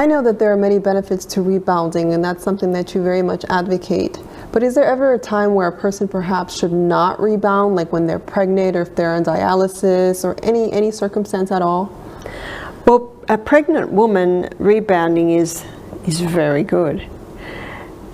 I know that there are many benefits to rebounding, and that's something that you very much advocate. But is there ever a time where a person perhaps should not rebound, like when they're pregnant or if they're on dialysis or any circumstance at all? Well, a pregnant woman rebounding is very good.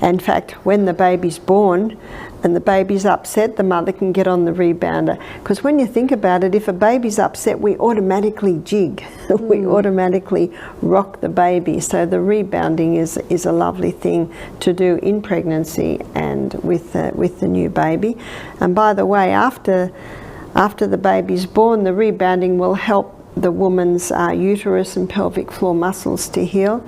In fact, when the baby's born and the baby's upset, the mother can get on the rebounder. Because when you think about it, if a baby's upset, we automatically jig. We automatically rock the baby. So the rebounding is a lovely thing to do in pregnancy and with the new baby. And by the way, after the baby's born, the rebounding will help the woman's uterus and pelvic floor muscles to heal.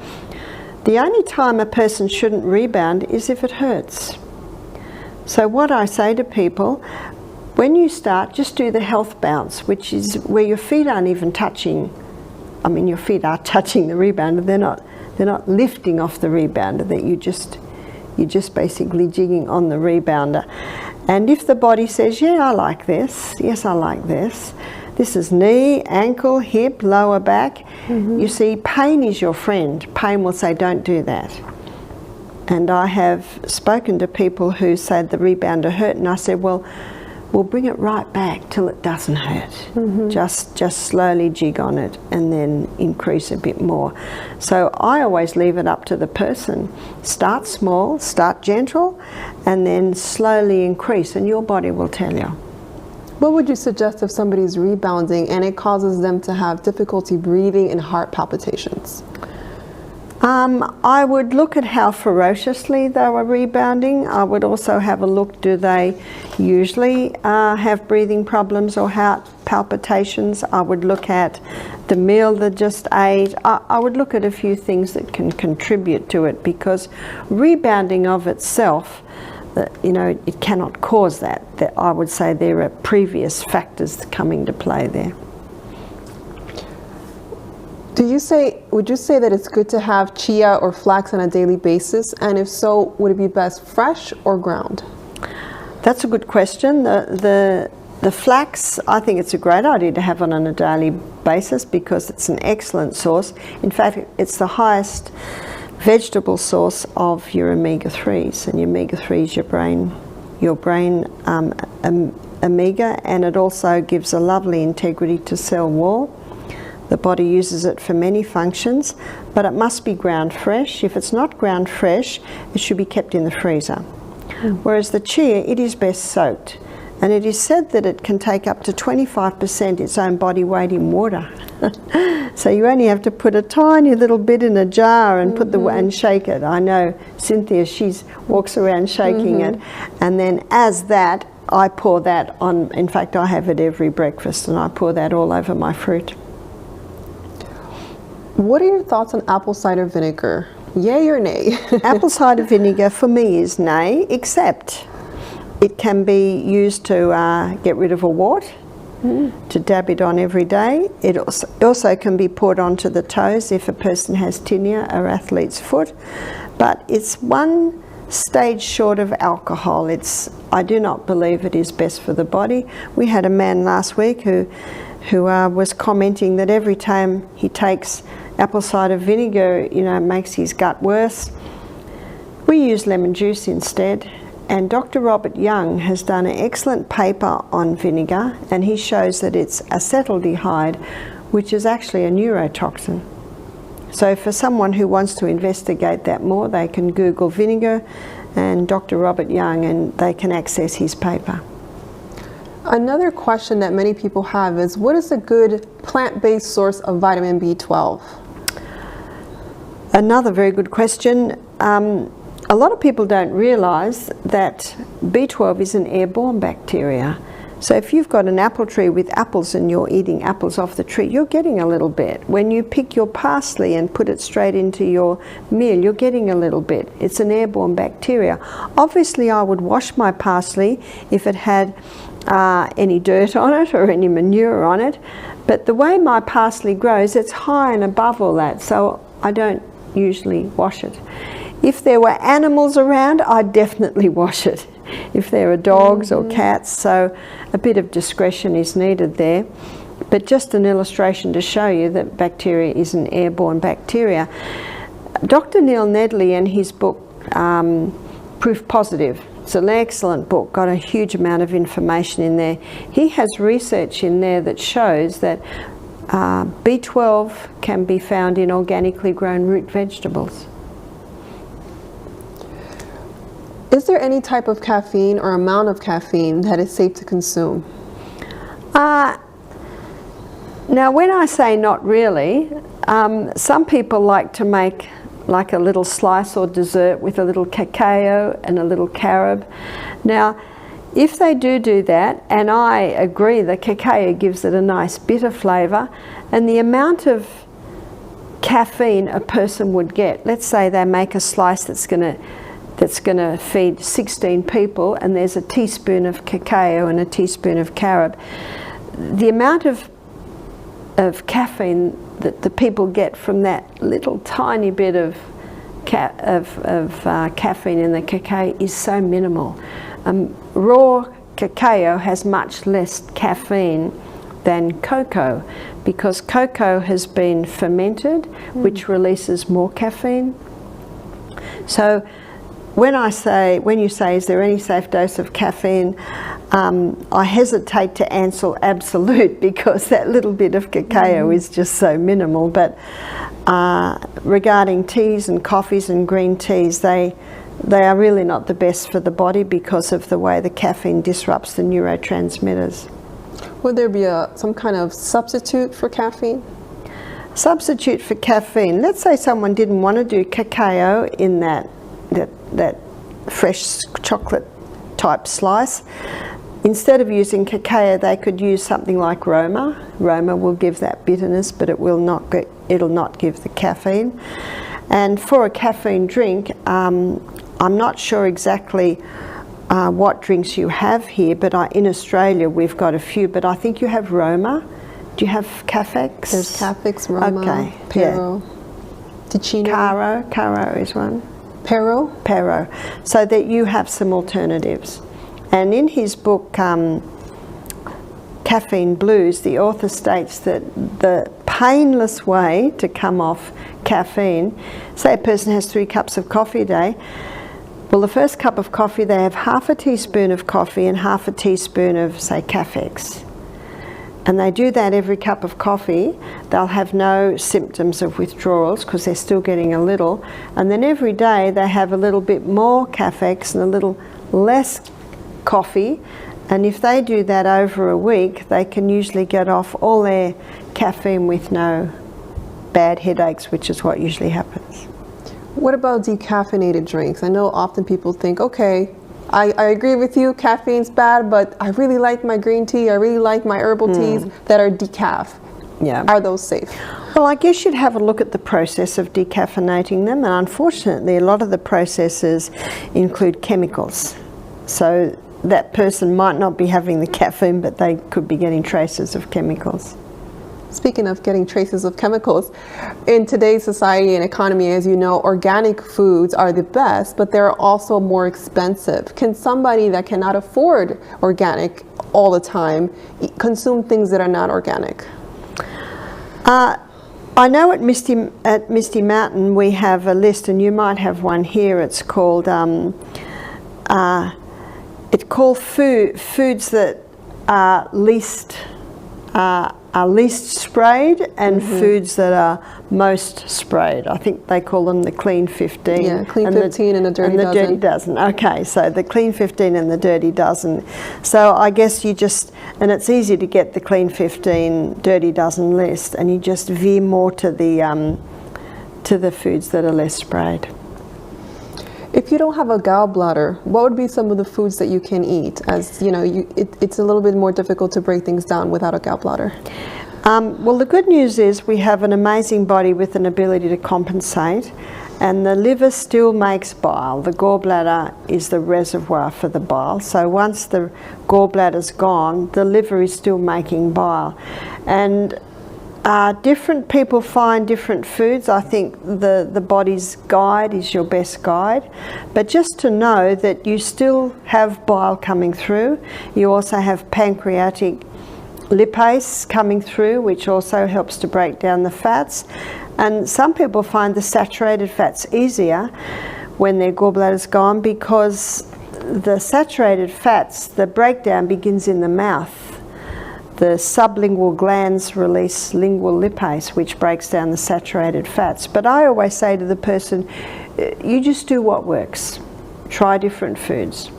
The only time a person shouldn't rebound is if it hurts. So what I say to people, when you start, just do the health bounce, which is where your feet aren't even touching. I mean, your feet are touching the rebounder. They're not lifting off the rebounder. That you're just basically jigging on the rebounder. And if the body says, yeah, I like this. Yes, I like this. This is knee, ankle, hip, lower back. You see, pain is your friend. Pain will say, don't do that. And I have spoken to people who said the rebounder hurt, and I said, well, we'll bring it right back till it doesn't hurt. Just slowly jig on it and then increase a bit more. So I always leave it up to the person. Start small, start gentle, and then slowly increase, and your body will tell you. What would you suggest if somebody's rebounding and it causes them to have difficulty breathing and heart palpitations? I would look at how ferociously they were rebounding. I would also have a look, do they usually have breathing problems or heart palpitations? I would look at the meal they just ate. I would look at a few things that can contribute to it, because rebounding of itself, you know, it cannot cause that. I would say there are previous factors coming to play there. Would you say that it's good to have chia or flax on a daily basis? And if so, would it be best fresh or ground? That's a good question. The flax, I think it's a great idea to have on a daily basis because it's an excellent source. In fact, it's the highest vegetable source of your omega-3s, and your omega-3 is your brain omega, and it also gives a lovely integrity to cell wall. The body uses it for many functions, but it must be ground fresh. If it's not ground fresh, it should be kept in the freezer. Whereas the chia, it is best soaked, and it is said that it can take up to 25% its own body weight in water. So you only have to put a tiny little bit in a jar and put and shake it. I know Cynthia, she walks around shaking it, and then as that, I pour that on. In fact, I have it every breakfast, and I pour that all over my fruit. What are your thoughts on apple cider vinegar? Yay or nay? Apple cider vinegar for me is nay, except it can be used to get rid of a wart, to dab it on every day. It also can be poured onto the toes if a person has tinea or athlete's foot, but it's one stage short of alcohol. I do not believe it is best for the body. We had a man last week who was commenting that every time he takes apple cider vinegar, you know, it makes his gut worse. We use lemon juice instead, and Dr. Robert Young has done an excellent paper on vinegar, and he shows that it's acetaldehyde, which is actually a neurotoxin. So for someone who wants to investigate that more, they can Google vinegar and Dr. Robert Young, and they can access his paper. Another question that many people have is, what is a good plant-based source of vitamin B12? Another very good question. A lot of people don't realise that B12 is an airborne bacteria. So if you've got an apple tree with apples and you're eating apples off the tree, you're getting a little bit. When you pick your parsley and put it straight into your meal, you're getting a little bit. It's an airborne bacteria. Obviously, I would wash my parsley if it had any dirt on it or any manure on it. But the way my parsley grows, it's high and above all that, so I don't usually wash it. If there were animals around, I'd definitely wash it. If there are dogs or cats, so a bit of discretion is needed there. But just an illustration to show you that bacteria is an airborne bacteria. Dr. Neil Nedley, in his book Proof Positive, it's an excellent book, got a huge amount of information in there. He has research in there that shows that B12 can be found in organically grown root vegetables. Is there any type of caffeine or amount of caffeine that is safe to consume? Now, when I say not really, some people like to make like a little slice or dessert with a little cacao and a little carob. Now, if they do that, and I agree the cacao gives it a nice bitter flavour, and the amount of caffeine a person would get, let's say they make a slice that's going to feed 16 people, and there's a teaspoon of cacao and a teaspoon of carob, the amount of caffeine that the people get from that little tiny bit of caffeine in the cacao is so minimal. Raw cacao has much less caffeine than cocoa, because cocoa has been fermented, which releases more caffeine. So when you say is there any safe dose of caffeine, I hesitate to answer absolute, because that little bit of cacao is just so minimal. But regarding teas and coffees and green teas, they are really not the best for the body because of the way the caffeine disrupts the neurotransmitters. Would there be some kind of substitute for caffeine? Substitute for caffeine. Let's say someone didn't want to do cacao in that fresh chocolate type slice. Instead of using cacao, they could use something like Roma. Roma will give that bitterness, but it'll not give the caffeine. And for a caffeine drink, I'm not sure exactly what drinks you have here, but in Australia we've got a few. But I think you have Roma. Do you have Cafex? There's Cafex, Roma, okay. Pero, Ticino. Caro is one. Pero, so that you have some alternatives. And in his book Caffeine Blues, the author states that the painless way to come off caffeine, say a person has 3 cups of coffee a day, well, the first cup of coffee they have half a teaspoon of coffee and half a teaspoon of, say, Cafex. And they do that every cup of coffee, they'll have no symptoms of withdrawals because they're still getting a little. And then every day they have a little bit more Cafex and a little less coffee. And if they do that over a week, they can usually get off all their caffeine with no bad headaches, which is what usually happens. What about decaffeinated drinks? I know often people think, okay, I agree with you, caffeine's bad, but I really like my green tea, I really like my herbal teas that are decaf. Yeah. Are those safe? Well, I guess you'd have a look at the process of decaffeinating them, and unfortunately a lot of the processes include chemicals. So that person might not be having the caffeine, but they could be getting traces of chemicals. Speaking of getting traces of chemicals, in today's society and economy, as you know, organic foods are the best, but they're also more expensive. Can somebody that cannot afford organic all the time consume things that are not organic? I know at Misty Mountain we have a list, and you might have one here. It's called foods that are least sprayed and foods that are most sprayed. I think they call them the Clean 15. Yeah, Clean 15 and the Dirty Dozen. Dirty Dozen. Okay, so the Clean 15 and the Dirty Dozen. So I guess you just, and it's easy to get the Clean 15, Dirty Dozen list, and you just veer more to the foods that are less sprayed. If you don't have a gallbladder, what would be some of the foods that you can eat? As you know, it's a little bit more difficult to break things down without a gallbladder. Well, the good news is we have an amazing body with an ability to compensate, and the liver still makes bile. The gallbladder is the reservoir for the bile. So once the gallbladder's gone, the liver is still making bile. And different people find different foods. I think the body's guide is your best guide. But just to know that you still have bile coming through. You also have pancreatic lipase coming through, which also helps to break down the fats. And some people find the saturated fats easier when their gallbladder's gone, because the saturated fats, the breakdown begins in the mouth. The sublingual glands release lingual lipase, which breaks down the saturated fats. But I always say to the person, you just do what works. Try different foods.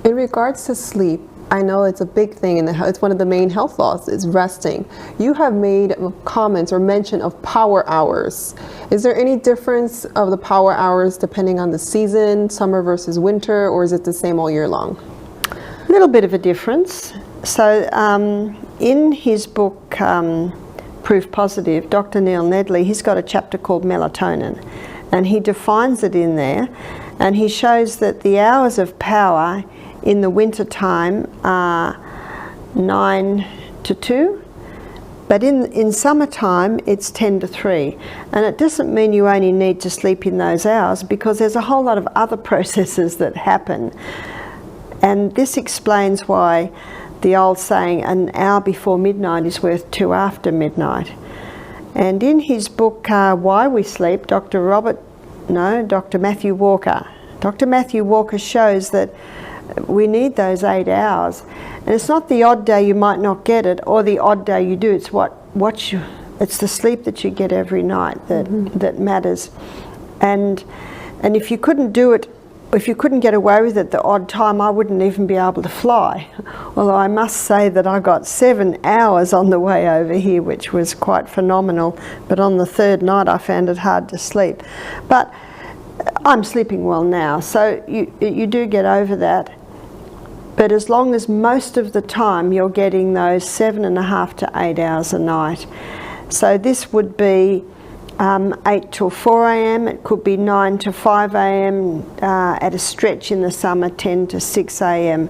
In regards to sleep, I know it's a big thing, and it's one of the main health laws is resting. You have made comments or mention of power hours. Is there any difference of the power hours depending on the season, summer versus winter, or is it the same all year long? A little bit of a difference. So in his book, Proof Positive, Dr. Neil Nedley, he's got a chapter called melatonin, and he defines it in there, and he shows that the hours of power in the winter time are 9 to 2, but in summertime it's 10 to 3. And it doesn't mean you only need to sleep in those hours, because there's a whole lot of other processes that happen. And this explains why the old saying, an hour before midnight is worth 2 after midnight. And in his book, Why We Sleep, Dr. Matthew Walker shows that we need those 8 hours. And it's not the odd day you might not get it, or the odd day you do. It's it's the sleep that you get every night that matters. And if you couldn't do it, if you couldn't get away with it the odd time, I wouldn't even be able to fly. Although I must say that I got 7 hours on the way over here, which was quite phenomenal. But on the third night, I found it hard to sleep. But I'm sleeping well now, so you do get over that. But as long as most of the time you're getting those 7.5 to 8 hours a night. So this would be 8 till 4 a.m, it could be 9 to 5 a.m, at a stretch in the summer 10 to 6 a.m.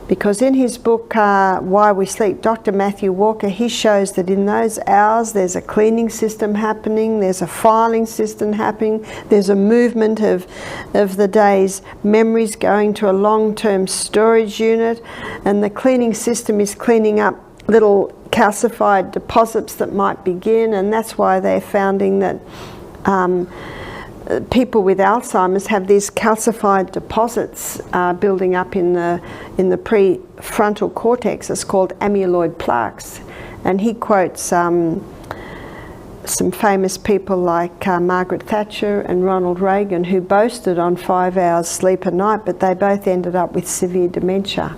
Because in his book, Why We Sleep, Dr. Matthew Walker, he shows that in those hours there's a cleaning system happening, there's a filing system happening, there's a movement of the day's memories going to a long-term storage unit, and the cleaning system is cleaning up little calcified deposits that might begin, and that's why they're finding that people with Alzheimer's have these calcified deposits building up in the prefrontal cortex. It's called amyloid plaques, and he quotes some famous people like Margaret Thatcher and Ronald Reagan, who boasted on 5 hours sleep a night, but they both ended up with severe dementia.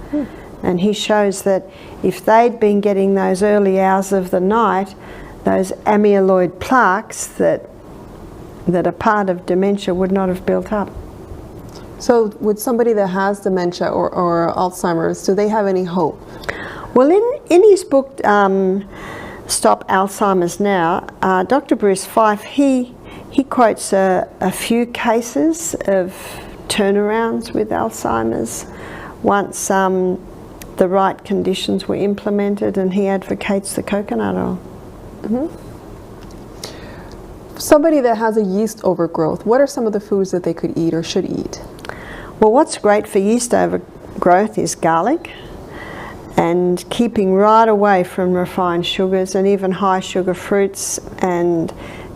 And he shows that if they'd been getting those early hours of the night, those amyloid plaques that are part of dementia would not have built up. So with somebody that has dementia or Alzheimer's, do they have any hope? Well, in his book, Stop Alzheimer's Now, Dr. Bruce Fife, he quotes a few cases of turnarounds with Alzheimer's once the right conditions were implemented, and he advocates the coconut oil. Somebody that has a yeast overgrowth, what are some of the foods that they could eat or should eat? Well, what's great for yeast overgrowth is garlic, and keeping right away from refined sugars and even high sugar fruits, and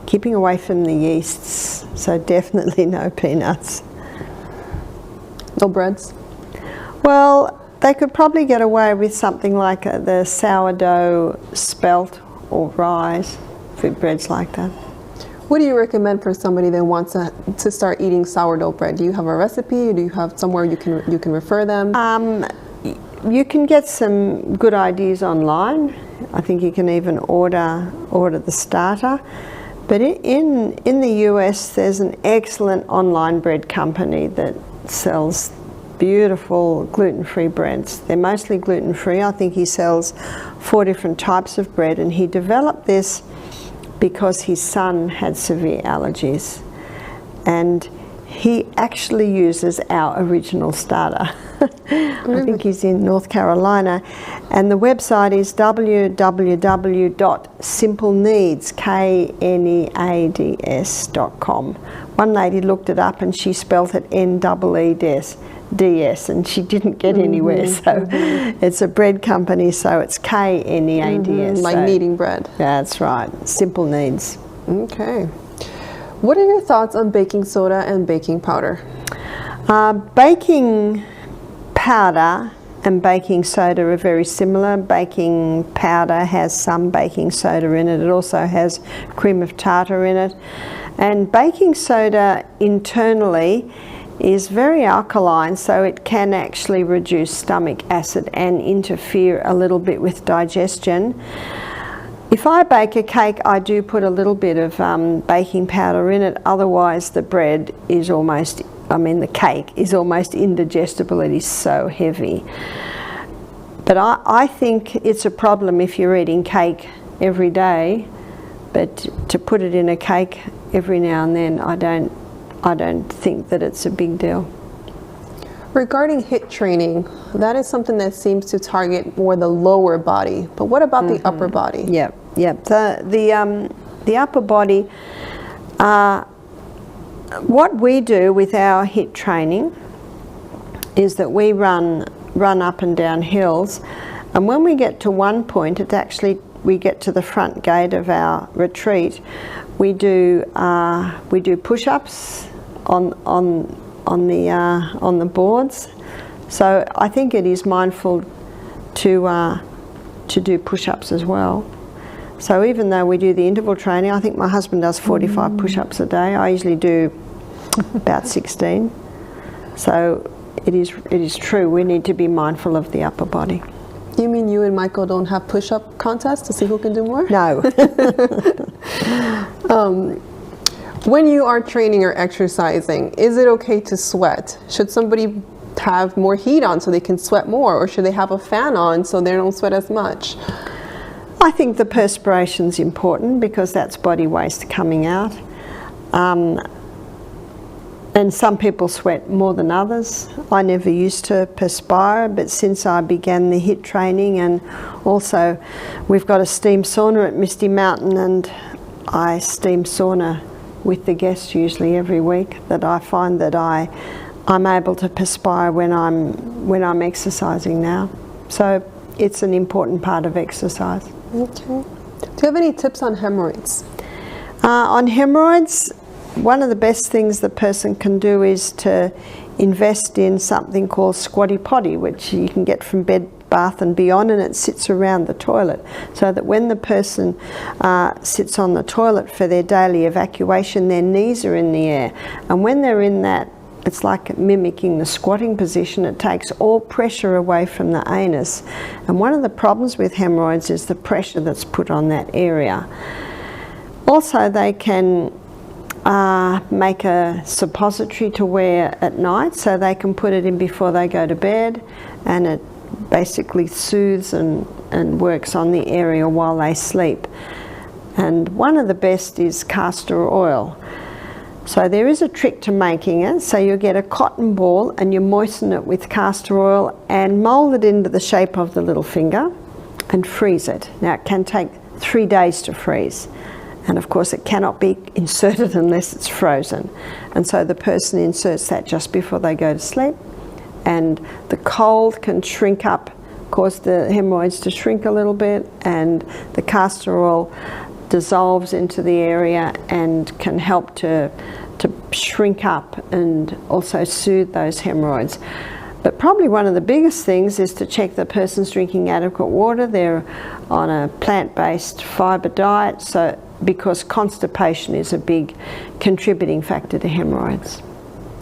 keeping away from the yeasts. So definitely no peanuts. No breads? Well, they could probably get away with something like the sourdough spelt or rise, food breads like that. What do you recommend for somebody that wants to start eating sourdough bread? Do you have a recipe, or do you have somewhere you can refer them? You can get some good ideas online. I think you can even order the starter. But in the US, there's an excellent online bread company that sells beautiful gluten-free breads. They're mostly gluten-free. I think he sells 4 different types of bread, and he developed this because his son had severe allergies, and he actually uses our original starter. I think he's in North Carolina, and the website is www.simpleneeds.com. One lady looked it up and she spelt it N-E-E-D-S. DS, and she didn't get anywhere. So it's a bread company, so it's KNEADS. Like kneading bread. That's right. Simple needs. Okay. What are your thoughts on baking soda and baking powder? Baking powder and baking soda are very similar. Baking powder has some baking soda in it. It also has cream of tartar in it. And baking soda internally is very alkaline, so it can actually reduce stomach acid and interfere a little bit with digestion. If I bake a cake, I do put a little bit of baking powder in it, otherwise the bread is almost, the cake is almost indigestible. It is so heavy. But I think it's a problem if you're eating cake every day, but to put it in a cake every now and then, I don't think that it's a big deal. Regarding HIIT training, that is something that seems to target more the lower body, but what about the upper body? Yep. The upper body, what we do with our HIIT training is that we run up and down hills, and when we get to one point, we get to the front gate of our retreat. We do push-ups on the boards. So I think it is mindful to do push-ups as well. So even though we do the interval training, I think my husband does 45 push-ups a day. I usually do about 16. So it is true, we need to be mindful of the upper body. You mean you and Michael don't have push-up contests to see who can do more? No. When you are training or exercising, is it okay to sweat? Should somebody have more heat on so they can sweat more, or should they have a fan on so they don't sweat as much? I think the perspiration's important because that's body waste coming out. And some people sweat more than others. I never used to perspire, but since I began the HIIT training, and also we've got a steam sauna at Misty Mountain, and I steam sauna with the guests usually every week, that I find that I'm able to perspire when I'm exercising now. So it's an important part of exercise. Okay. Do you have any tips on hemorrhoids? On hemorrhoids, one of the best things the person can do is to invest in something called Squatty Potty, which you can get from Bed Bath and Beyond, and it sits around the toilet, so that when the person sits on the toilet for their daily evacuation, their knees are in the air, and when they're in that, it's like mimicking the squatting position. It takes all pressure away from the anus, and one of the problems with hemorrhoids is the pressure that's put on that area. Also, they can make a suppository to wear at night, so they can put it in before they go to bed, and it basically soothes and works on the area while they sleep. And one of the best is castor oil. So there is a trick to making it. So you get a cotton ball and you moisten it with castor oil and mold it into the shape of the little finger and freeze it. Now it can take 3 days to freeze. And of course it cannot be inserted unless it's frozen. And so the person inserts that just before they go to sleep. And the cold can shrink up, cause the hemorrhoids to shrink a little bit, and the castor oil dissolves into the area and can help to shrink up and also soothe those hemorrhoids. But probably one of the biggest things is to check the person's drinking adequate water. They're on a plant-based fibre diet, so because constipation is a big contributing factor to hemorrhoids.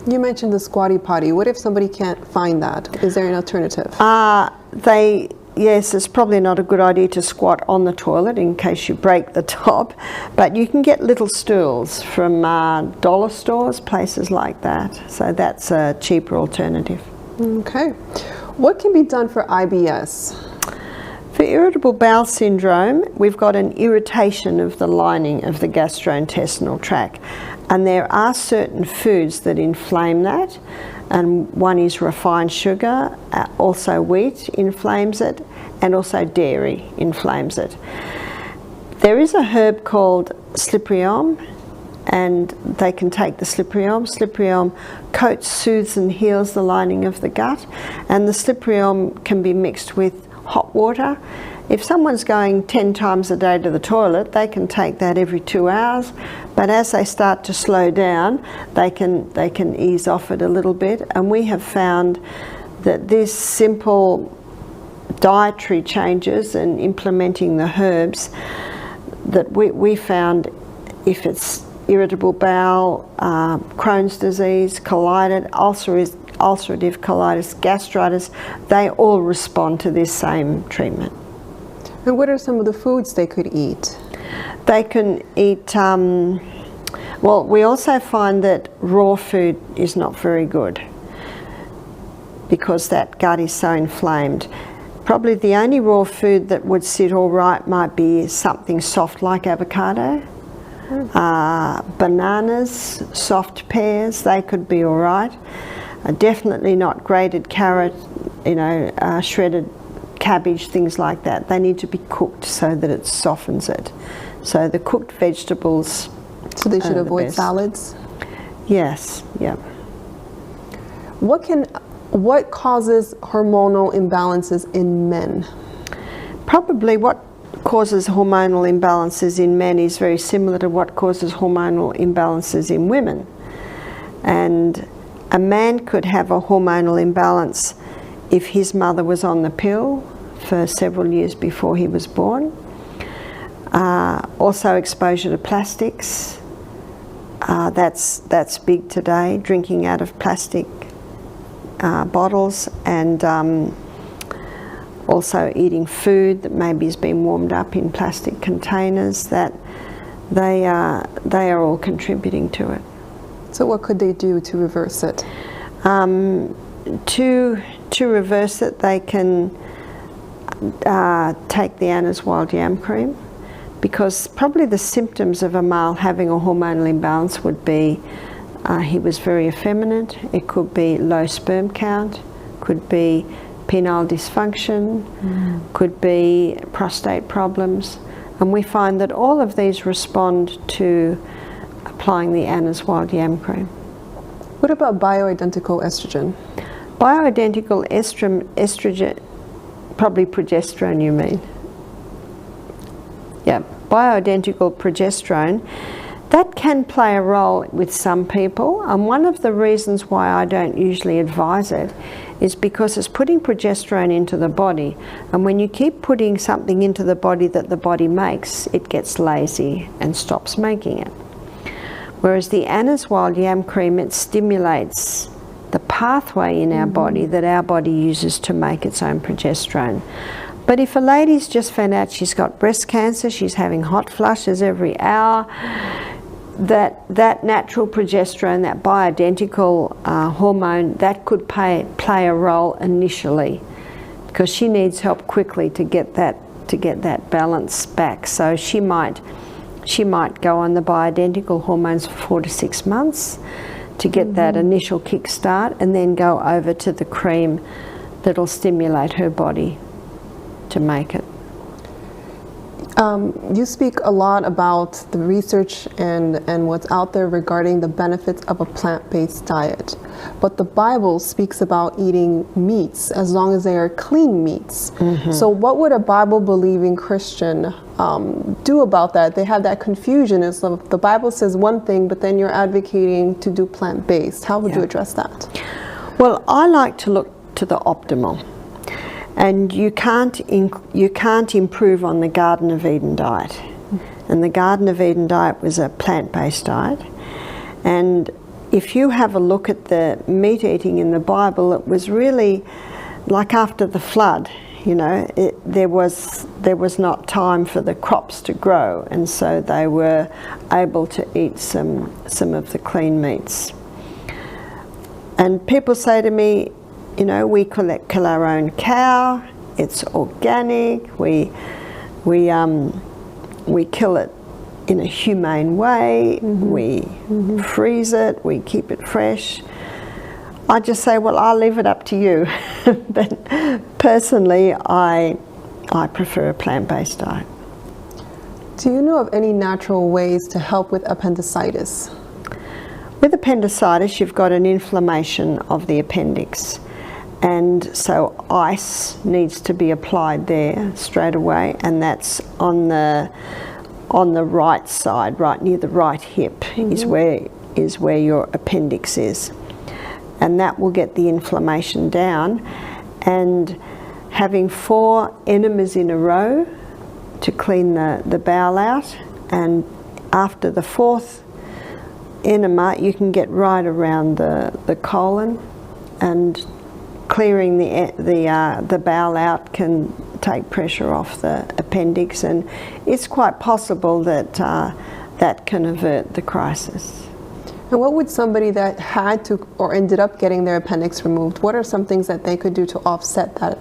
You mentioned the squatty potty. What if somebody can't find that? Is there an alternative? Yes, it's probably not a good idea to squat on the toilet in case you break the top, but you can get little stools from dollar stores, places like that. So that's a cheaper alternative. Okay. What can be done for IBS? For irritable bowel syndrome, we've got an irritation of the lining of the gastrointestinal tract, and there are certain foods that inflame that, and one is refined sugar, also wheat inflames it, and also dairy inflames it. There is a herb called slipperyelm, and they can take the slippery elm. Slippery elm coats, soothes and heals the lining of the gut, and the slippery elm can be mixed with hot water. If someone's going 10 times a day to the toilet, they can take that every 2 hours, but as they start to slow down, they can ease off it a little bit. And we have found that these simple dietary changes and implementing the herbs, that we found if it's irritable bowel, Crohn's disease, colitis, ulcerative colitis, gastritis, they all respond to this same treatment. And what are some of the foods they could eat? They can eat, well, we also find that raw food is not very good because that gut is so inflamed. Probably the only raw food that would sit all right might be something soft like avocado. Bananas, soft pears, they could be all right. Definitely not grated carrot, shredded cabbage, things like that. They need to be cooked so that it softens it. So the cooked vegetables. So they should avoid salads? Yes, yeah. What causes hormonal imbalances in men? Probably what causes hormonal imbalances in men is very similar to what causes hormonal imbalances in women. And a man could have a hormonal imbalance if his mother was on the pill for several years before he was born. Also exposure to plastics. That's big today, drinking out of plastic bottles, and also eating food that maybe has been warmed up in plastic containers. That they are all contributing to it. So what could they do to reverse it? To reverse it, they can take the Anna's wild yam cream, because probably the symptoms of a male having a hormonal imbalance would be he was very effeminate. It could be low sperm count, could be penile dysfunction, could be prostate problems, and we find that all of these respond to applying the Anna's wild yam cream. What about bioidentical estrogen? Bioidentical estrogen, probably progesterone you mean. Yeah, bioidentical progesterone, that can play a role with some people, and one of the reasons why I don't usually advise it is because it's putting progesterone into the body, and when you keep putting something into the body that the body makes, it gets lazy and stops making it. Whereas the Anna's wild yam cream, it stimulates the pathway in our body that our body uses to make its own progesterone. But if a lady's just found out she's got breast cancer, she's having hot flushes every hour, that natural progesterone, that bioidentical hormone, that could play a role initially, because she needs help quickly to get that balance back. So she might go on the bioidentical hormones for 4 to 6 months to get that initial kickstart, and then go over to the cream that'll stimulate her body to make it. You speak a lot about the research and what's out there regarding the benefits of a plant-based diet. But the Bible speaks about eating meats as long as they are clean meats. So what would a Bible-believing Christian do about that? They have that confusion. It's the Bible says one thing, but then you're advocating to do plant-based. How would you address that? Well, I like to look to the optimal. And you can't improve on the Garden of Eden diet. And the Garden of Eden diet was a plant-based diet. And if you have a look at the meat eating in the Bible, it was really like after the flood. There was not time for the crops to grow, and so they were able to eat some of the clean meats. And people say to me, we kill our own cow, it's organic, we kill it in a humane way, we freeze it, we keep it fresh. I just say, well, I'll leave it up to you. But personally, I prefer a plant-based diet. Do you know of any natural ways to help with appendicitis? With appendicitis, you've got an inflammation of the appendix, and so ice needs to be applied there straight away, and that's on the right side, right near the right hip, is where your appendix is, and that will get the inflammation down. And having 4 enemas in a row to clean the bowel out, and after the 4th enema you can get right around the colon, and clearing the bowel out can take pressure off the appendix, and it's quite possible that that can avert the crisis. And what would somebody that had to or ended up getting their appendix removed, what are some things that they could do to offset that?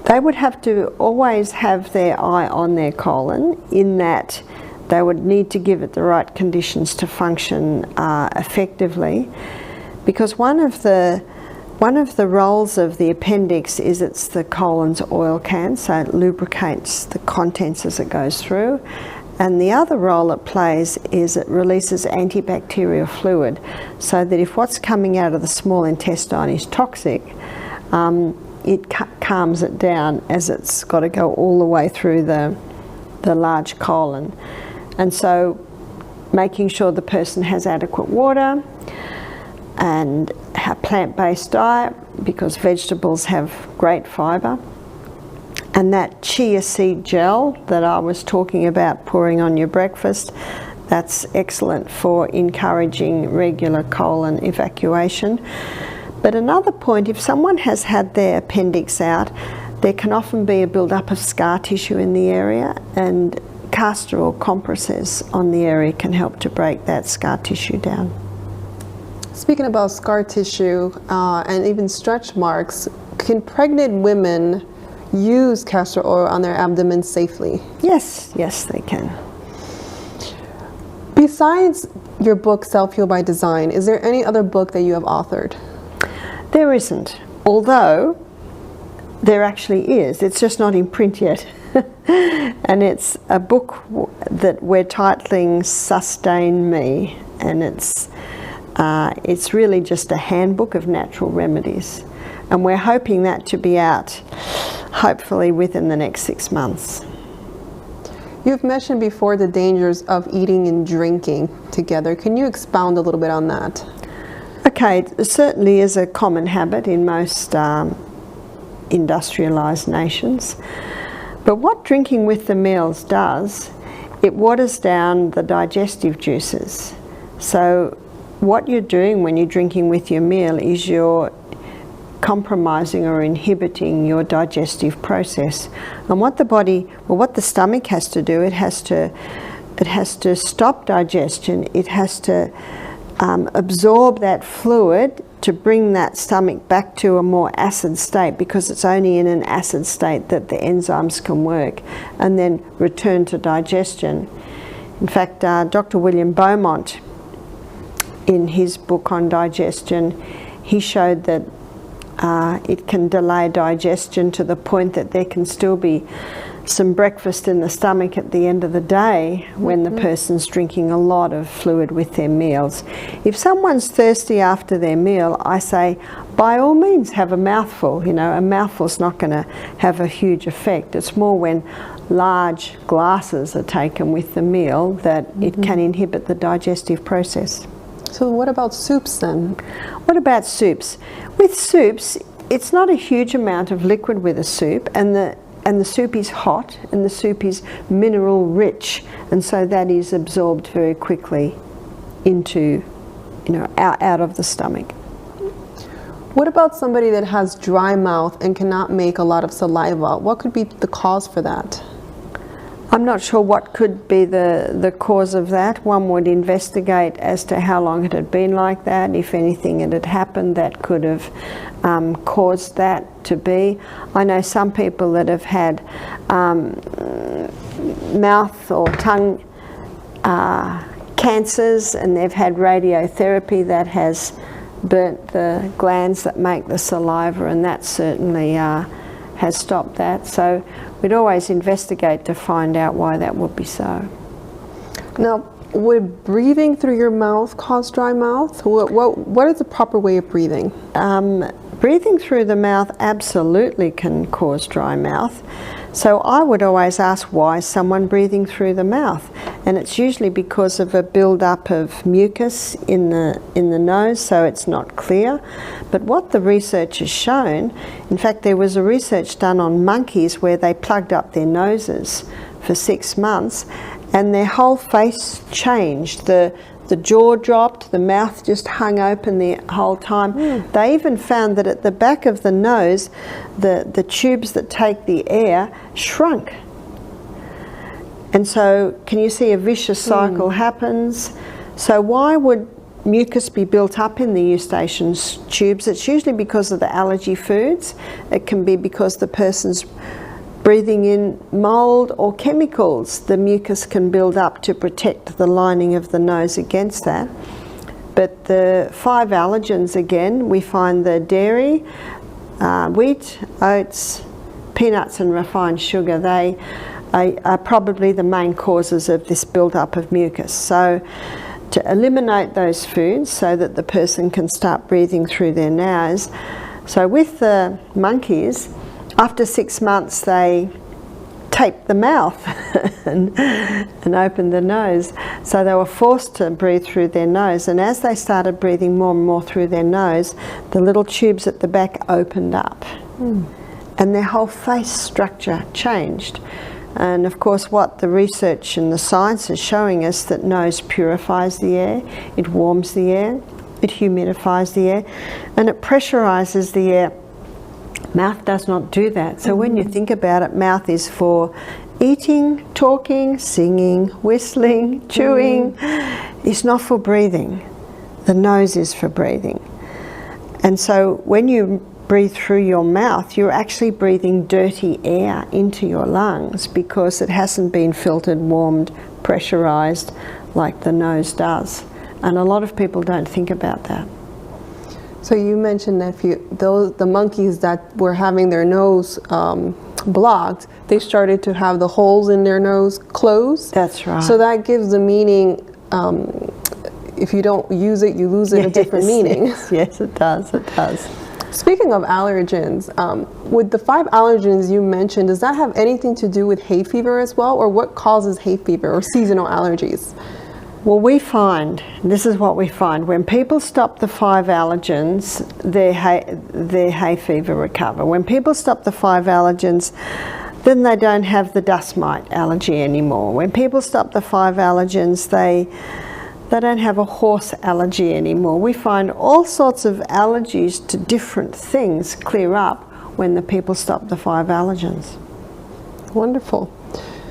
They would have to always have their eye on their colon, in that they would need to give it the right conditions to function effectively, because one of the roles of the appendix is it's the colon's oil can, so it lubricates the contents as it goes through. And the other role it plays is it releases antibacterial fluid, so that if what's coming out of the small intestine is toxic, it calms it down as it's got to go all the way through the large colon. And so making sure the person has adequate water and a plant-based diet, because vegetables have great fibre. And that chia seed gel that I was talking about pouring on your breakfast, that's excellent for encouraging regular colon evacuation. But another point, if someone has had their appendix out, there can often be a build-up of scar tissue in the area, and castor oil compresses on the area can help to break that scar tissue down. Speaking about scar tissue and even stretch marks, can pregnant women use castor oil on their abdomen safely? Yes, yes they can. Besides your book, Self-Heal by Design, is there any other book that you have authored? There isn't, although there actually is. It's just not in print yet. And it's a book that we're titling Sustain Me, and it's really just a handbook of natural remedies, and we're hoping that to be out hopefully within the next 6 months. You've mentioned before the dangers of eating and drinking together. Can you expound a little bit on that? Okay, it certainly is a common habit in most industrialized nations. But what drinking with the meals does, it waters down the digestive juices. So what you're doing when you're drinking with your meal is you're compromising or inhibiting your digestive process. And what the stomach has to do, it has to stop digestion. It has to absorb that fluid to bring that stomach back to a more acid state, because it's only in an acid state that the enzymes can work, and then return to digestion. In fact, Dr. William Beaumont, in his book on digestion, he showed that it can delay digestion to the point that there can still be some breakfast in the stomach at the end of the day when the person's drinking a lot of fluid with their meals. If someone's thirsty after their meal, I say, by all means have a mouthful. You know, a mouthful's not going to have a huge effect. It's more when large glasses are taken with the meal that it can inhibit the digestive process. So what about soups then? What about soups? With soups, it's not a huge amount of liquid with a soup, and the soup is hot, and the soup is mineral rich, and so that is absorbed very quickly into, out of the stomach. What about somebody that has dry mouth and cannot make a lot of saliva? What could be the cause for that? I'm not sure what could be the cause of that. One would investigate as to how long it had been like that, if anything had happened that could have caused that to be. I know some people that have had mouth or tongue cancers, and they've had radiotherapy that has burnt the glands that make the saliva, and that certainly has stopped that. So we'd always investigate to find out why that would be so. Now, would breathing through your mouth cause dry mouth? What is the proper way of breathing? Breathing through the mouth absolutely can cause dry mouth. So I would always ask, why is someone breathing through the mouth? And it's usually because of a build-up of mucus in the nose, so it's not clear. But what the research has shown, in fact there was a research done on monkeys where they plugged up their noses for 6 months and their whole face changed. The jaw dropped, the mouth just hung open the whole time. They even found that at the back of the nose, the tubes that take the air shrunk. And so, can you see a vicious cycle happens? So why would mucus be built up in the eustachian tubes? It's usually because of the allergy foods. It can be because the person's breathing in mold or chemicals. The mucus can build up to protect the lining of the nose against that. But the 5 allergens, again, we find the dairy, wheat, oats, peanuts and refined sugar. They are probably the main causes of this build-up of mucus. So to eliminate those foods so that the person can start breathing through their nose. So with the monkeys, after 6 months they taped the mouth and opened the nose. So they were forced to breathe through their nose, and as they started breathing more and more through their nose, the little tubes at the back opened up and their whole face structure changed. And of course what the research and the science is showing us, that nose purifies the air, it warms the air, it humidifies the air, and it pressurizes the air. Mouth does not do that. So when you think about it, mouth is for eating, talking, singing, whistling, chewing. It's not for breathing. The nose is for breathing. And so when you breathe through your mouth, you're actually breathing dirty air into your lungs because it hasn't been filtered, warmed, pressurized like the nose does. And a lot of people don't think about that. So you mentioned that the monkeys that were having their nose blocked, they started to have the holes in their nose closed. That's right. So that gives the meaning, if you don't use it, you lose it, a different meaning. Yes, it does, it does. Speaking of allergens, with the 5 allergens you mentioned, does that have anything to do with hay fever as well, or what causes hay fever or seasonal allergies? Well, we find, this is what we find, when people stop the 5 allergens, their hay fever recover. When people stop the 5 allergens, then they don't have the dust mite allergy anymore. When people stop the 5 allergens, they don't have a horse allergy anymore. We find all sorts of allergies to different things clear up when the people stop the 5 allergens. Wonderful.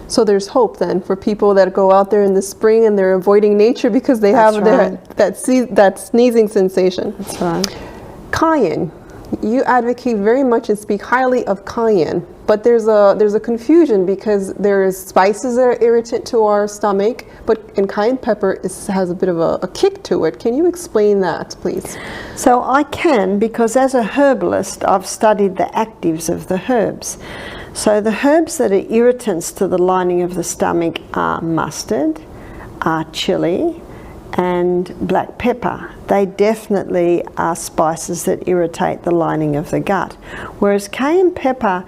So there's hope then for people that go out there in the spring and they're avoiding nature because they have that sneezing sensation. That's right. Cayenne. You advocate very much and speak highly of cayenne, but there's a confusion because there's spices that are irritant to our stomach, and cayenne pepper has a bit of a kick to it. Can you explain that, please? So I can, because as a herbalist, I've studied the actives of the herbs. So the herbs that are irritants to the lining of the stomach are mustard, are chili, and black pepper. They definitely are spices that irritate the lining of the gut. Whereas cayenne pepper,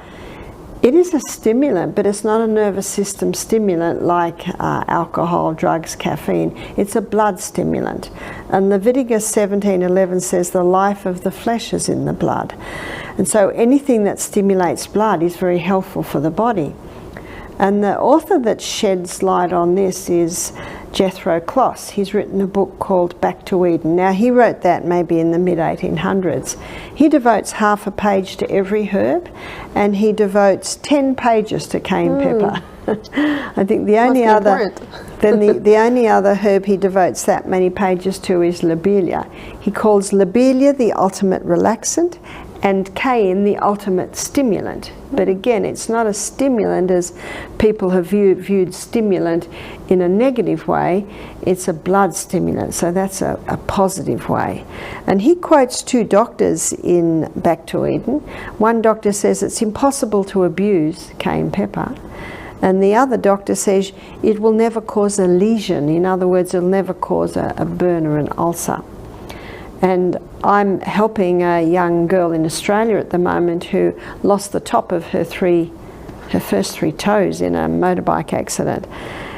it is a stimulant, but it's not a nervous system stimulant like alcohol, drugs, caffeine. It's a blood stimulant. And Leviticus 17:11 says the life of the flesh is in the blood. And so anything that stimulates blood is very helpful for the body. And the author that sheds light on this is Jethro Kloss. He's written a book called Back to Eden. Now he wrote that maybe in the mid-1800s. He devotes half a page to every herb, and he devotes 10 pages to cayenne pepper. I think the only other herb he devotes that many pages to is lobelia. He calls lobelia the ultimate relaxant and cain, the ultimate stimulant. But again, it's not a stimulant as people have viewed stimulant in a negative way. It's a blood stimulant, so that's a positive way. And he quotes two doctors in Back to Eden. One doctor says it's impossible to abuse cayenne pepper, and the other doctor says it will never cause a lesion. In other words, it'll never cause a burn or an ulcer. And I'm helping a young girl in Australia at the moment who lost the top of her first three toes in a motorbike accident.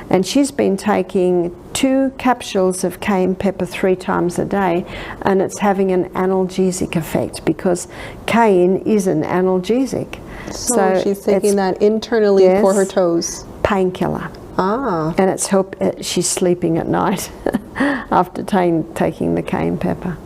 And she's been taking 2 capsules of cayenne pepper 3 times a day, and it's having an analgesic effect because cayenne is an analgesic. So she's taking that internally, yes, for her toes. Painkiller. Ah. And it's she's sleeping at night after taking the cayenne pepper.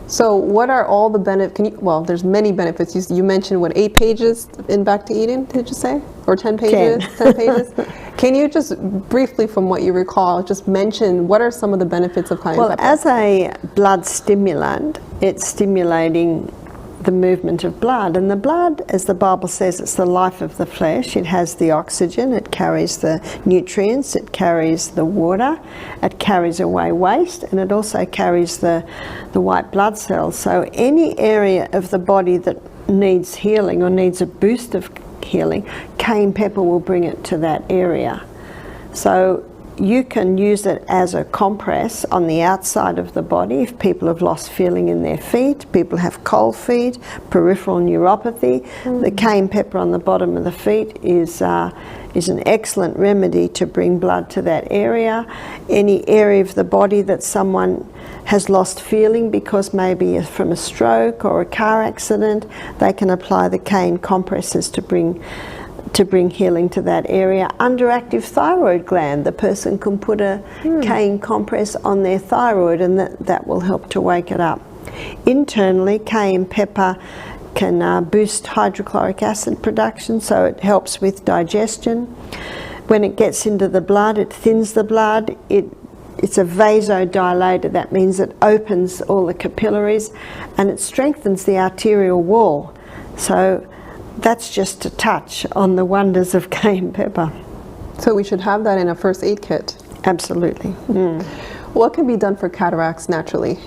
So what are all the benefits? Well, there's many benefits. You mentioned, what, 8 pages in Back to Eden, did you say? Or 10 pages? 10 pages? Can you just briefly, from what you recall, just mention what are some of the benefits of cayenne pepper? Well, as a blood stimulant, it's stimulating the movement of blood. And the blood, as the Bible says, it's the life of the flesh. It has the oxygen, it carries the nutrients, it carries the water, it carries away waste, and it also carries the white blood cells. So any area of the body that needs healing or needs a boost of healing, cayenne pepper will bring it to that area. So you can use it as a compress on the outside of the body if people have lost feeling in their feet, people have cold feet, peripheral neuropathy. The cayenne pepper on the bottom of the feet is an excellent remedy to bring blood to that area. Any area of the body that someone has lost feeling because maybe from a stroke or a car accident, they can apply the cayenne compresses to bring healing to that area. Underactive thyroid gland, the person can put a cayenne compress on their thyroid, and that will help to wake it up. Internally, cayenne pepper can boost hydrochloric acid production, so it helps with digestion. When it gets into the blood, it thins the blood. It's a vasodilator. That means it opens all the capillaries and it strengthens the arterial wall. So that's just a touch on the wonders of cayenne pepper. So we should have that in a first aid kit. Absolutely. What can be done for cataracts naturally?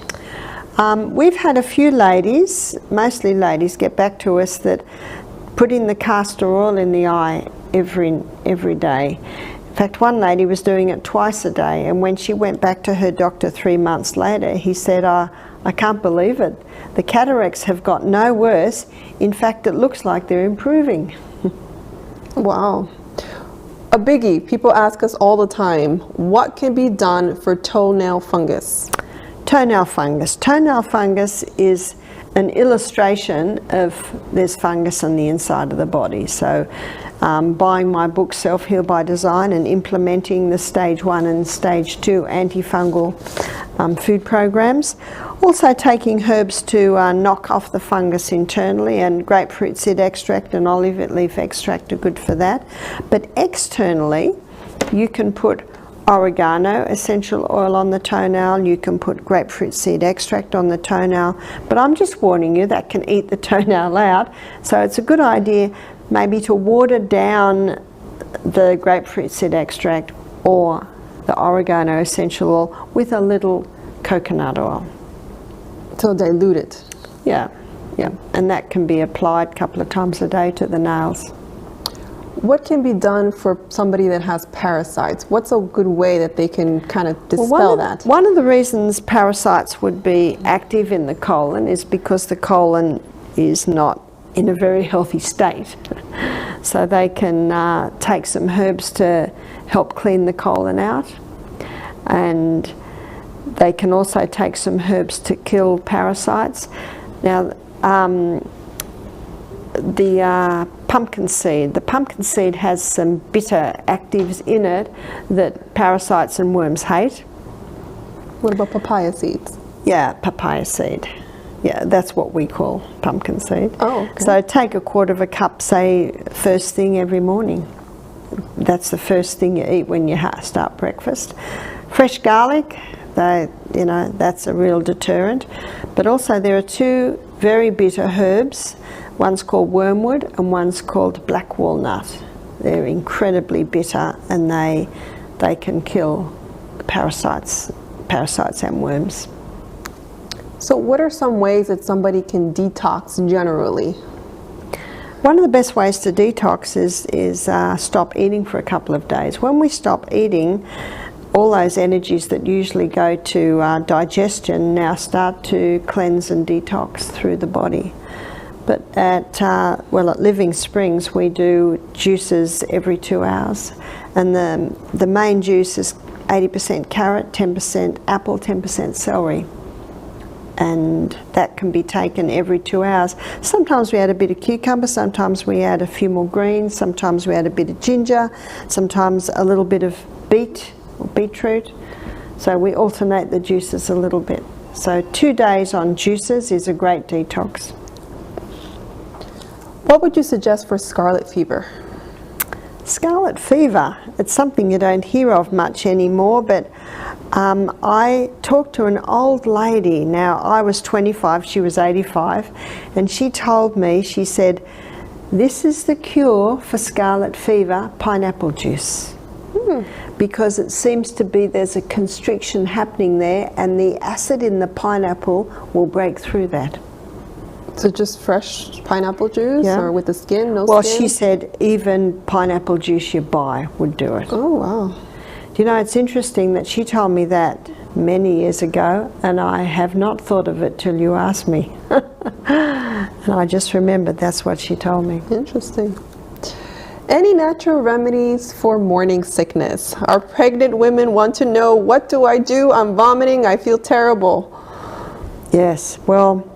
We've had a few ladies, mostly ladies, get back to us that put in the castor oil in the eye every day. In fact, one lady was doing it twice a day, and when she went back to her doctor 3 months later, he said, I can't believe it. The cataracts have got no worse. In fact, it looks like they're improving. Wow. A biggie, people ask us all the time, what can be done for toenail fungus? Toenail fungus. Toenail fungus is an illustration of there's fungus on the inside of the body. So buying my book Self-Heal by Design and implementing the stage 1 and stage 2 antifungal food programs. Also taking herbs to knock off the fungus internally, and grapefruit seed extract and olive leaf extract are good for that. But externally, you can put oregano essential oil on the toenail, you can put grapefruit seed extract on the toenail, but I'm just warning you that can eat the toenail out. So it's a good idea maybe to water down the grapefruit seed extract or the oregano essential oil with a little coconut oil. So dilute it. Yeah, and that can be applied a couple of times a day to the nails. What can be done for somebody that has parasites? What's a good way that they can kind of dispel that? One of the reasons parasites would be active in the colon is because the colon is not in a very healthy state. So they can take some herbs to help clean the colon out, and they can also take some herbs to kill parasites. Now, the pumpkin seed has some bitter actives in it that parasites and worms hate. What about papaya seeds? Yeah, papaya seed. Yeah, that's what we call pumpkin seed. Oh, okay. So take a quarter of a cup, say, first thing every morning. That's the first thing you eat when you start breakfast. Fresh garlic, that's a real deterrent. But also there are 2 very bitter herbs. One's called wormwood and one's called black walnut. They're incredibly bitter, and they can kill parasites and worms. So what are some ways that somebody can detox generally? One of the best ways to detox is stop eating for a couple of days. When we stop eating, all those energies that usually go to digestion now start to cleanse and detox through the body. But at Living Springs, we do juices every 2 hours, and the main juice is 80% carrot, 10% apple, 10% celery. And that can be taken every 2 hours. Sometimes we add a bit of cucumber, sometimes we add a few more greens, sometimes we add a bit of ginger, sometimes a little bit of beet or beetroot. So we alternate the juices a little bit. So 2 days on juices is a great detox. What would you suggest for scarlet fever? Scarlet fever, it's something you don't hear of much anymore, but I talked to an old lady. Now, I was 25, she was 85, and she told me, she said, this is the cure for scarlet fever, pineapple juice. Because it seems to be there's a constriction happening there, and the acid in the pineapple will break through that. So just fresh pineapple juice, or with the skin, no skin? Well, she said even pineapple juice you buy would do it. Oh, wow. Do you know, it's interesting that she told me that many years ago, and I have not thought of it till you asked me. And I just remembered that's what she told me. Interesting. Any natural remedies for morning sickness? Our pregnant women want to know, what do I do? I'm vomiting, I feel terrible. Yes, well,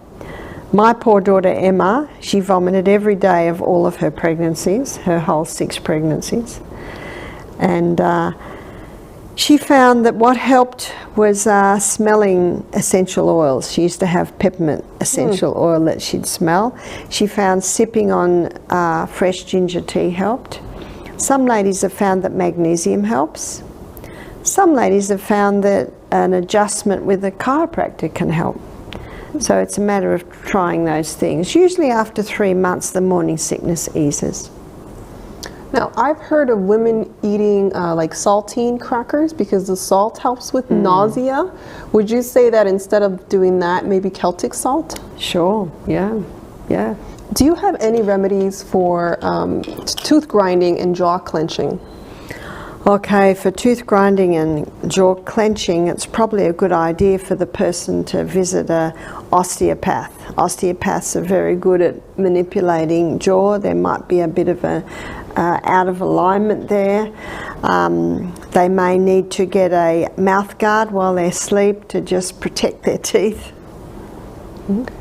my poor daughter Emma, she vomited every day of all of her pregnancies, her whole 6 pregnancies. And she found that what helped was smelling essential oils. She used to have peppermint essential oil that she'd smell. She found sipping on fresh ginger tea helped. Some ladies have found that magnesium helps. Some ladies have found that an adjustment with a chiropractor can help. So it's a matter of trying those things. Usually after 3 months, the morning sickness eases. Now, I've heard of women eating like saltine crackers because the salt helps with nausea. Would you say that instead of doing that, maybe Celtic salt? Sure, yeah. Do you have any remedies for tooth grinding and jaw clenching? Okay, for tooth grinding and jaw clenching, it's probably a good idea for the person to visit an osteopath. Osteopaths are very good at manipulating jaw. There might be a bit of a out of alignment there. They may need to get a mouth guard while they sleep to just protect their teeth. Okay.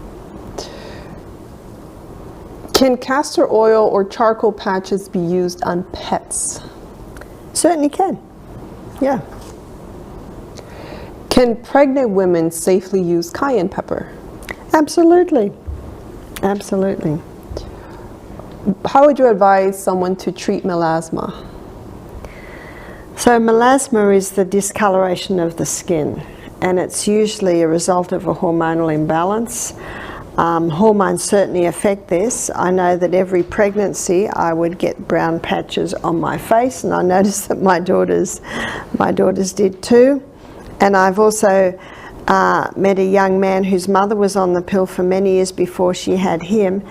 Can castor oil or charcoal patches be used on pets? Certainly can, yeah. Can pregnant women safely use cayenne pepper? Absolutely, absolutely. How would you advise someone to treat melasma? So melasma is the discoloration of the skin, and it's usually a result of a hormonal imbalance. Hormones certainly affect this. I know that every pregnancy I would get brown patches on my face, and I noticed that my daughters did too. And I've also met a young man whose mother was on the pill for many years before she had him,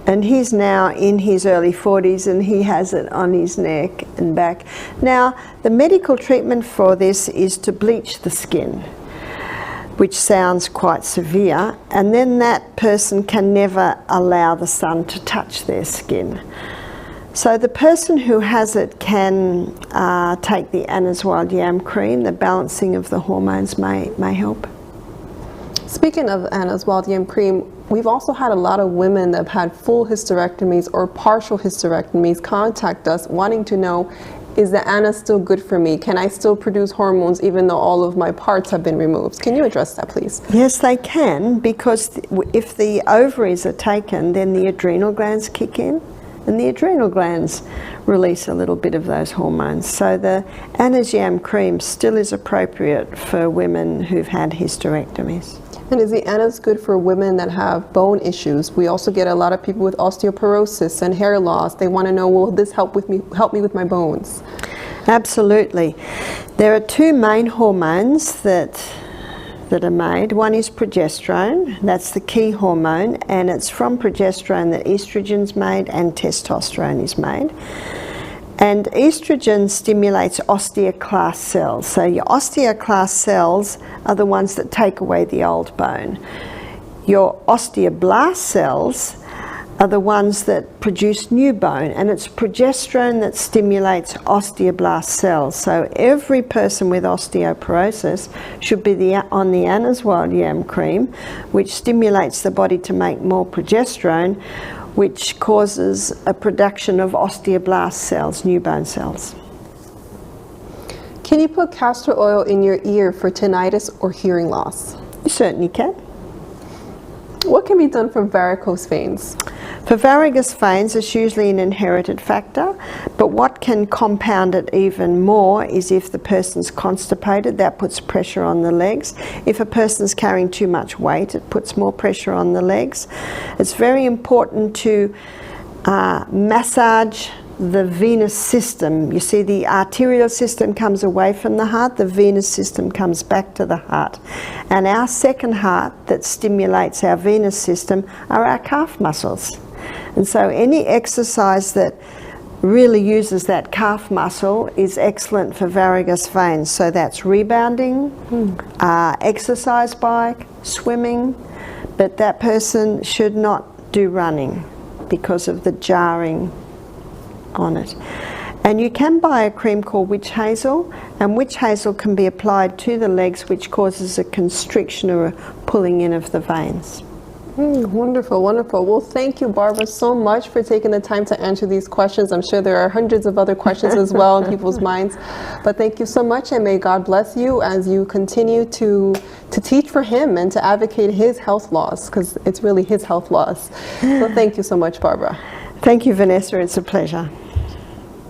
and he's now in his early 40s and he has it on his neck and back. Now, the medical treatment for this is to bleach the skin, which sounds quite severe, and then that person can never allow the sun to touch their skin. So the person who has it can take the Anna's wild yam cream. The balancing of the hormones may help. Speaking of Anna's wild yam cream, we've also had a lot of women that have had full hysterectomies or partial hysterectomies contact us wanting to know, is the Anna still good for me? Can I still produce hormones even though all of my parts have been removed? Can you address that, please? Yes, they can, because if the ovaries are taken, then the adrenal glands kick in and the adrenal glands release a little bit of those hormones. So the Anna's Yam cream still is appropriate for women who've had hysterectomies. And is the Anna's good for women that have bone issues? We also get a lot of people with osteoporosis and hair loss. They want to know, will this help me with my bones? Absolutely. There are two main hormones that are made. One is progesterone, that's the key hormone, and it's from progesterone that estrogen's made and testosterone is made. And estrogen stimulates osteoclast cells. So your osteoclast cells are the ones that take away the old bone. Your osteoblast cells are the ones that produce new bone, and it's progesterone that stimulates osteoblast cells. So every person with osteoporosis should be on the Anna's Wild Yam cream, which stimulates the body to make more progesterone, which causes a production of osteoblast cells, new bone cells. Can you put castor oil in your ear for tinnitus or hearing loss? You certainly can. What can be done for varicose veins? For varicose veins, it's usually an inherited factor, but what can compound it even more is if the person's constipated, that puts pressure on the legs. If a person's carrying too much weight, it puts more pressure on the legs. It's very important to massage the venous system. You see, the arterial system comes away from the heart, the venous system comes back to the heart. And our second heart that stimulates our venous system are our calf muscles. And so any exercise that really uses that calf muscle is excellent for varicose veins. So that's rebounding, exercise bike, swimming, but that person should not do running because of the jarring on it. And you can buy a cream called witch hazel, and witch hazel can be applied to the legs, which causes a constriction or a pulling in of the veins. Wonderful, wonderful. Well, thank you, Barbara, so much for taking the time to answer these questions. I'm sure there are hundreds of other questions as well in people's minds. But thank you so much, and may God bless you as you continue to teach for Him and to advocate His health laws, because it's really His health laws. So thank you so much, Barbara. Thank you, Vanessa. It's a pleasure.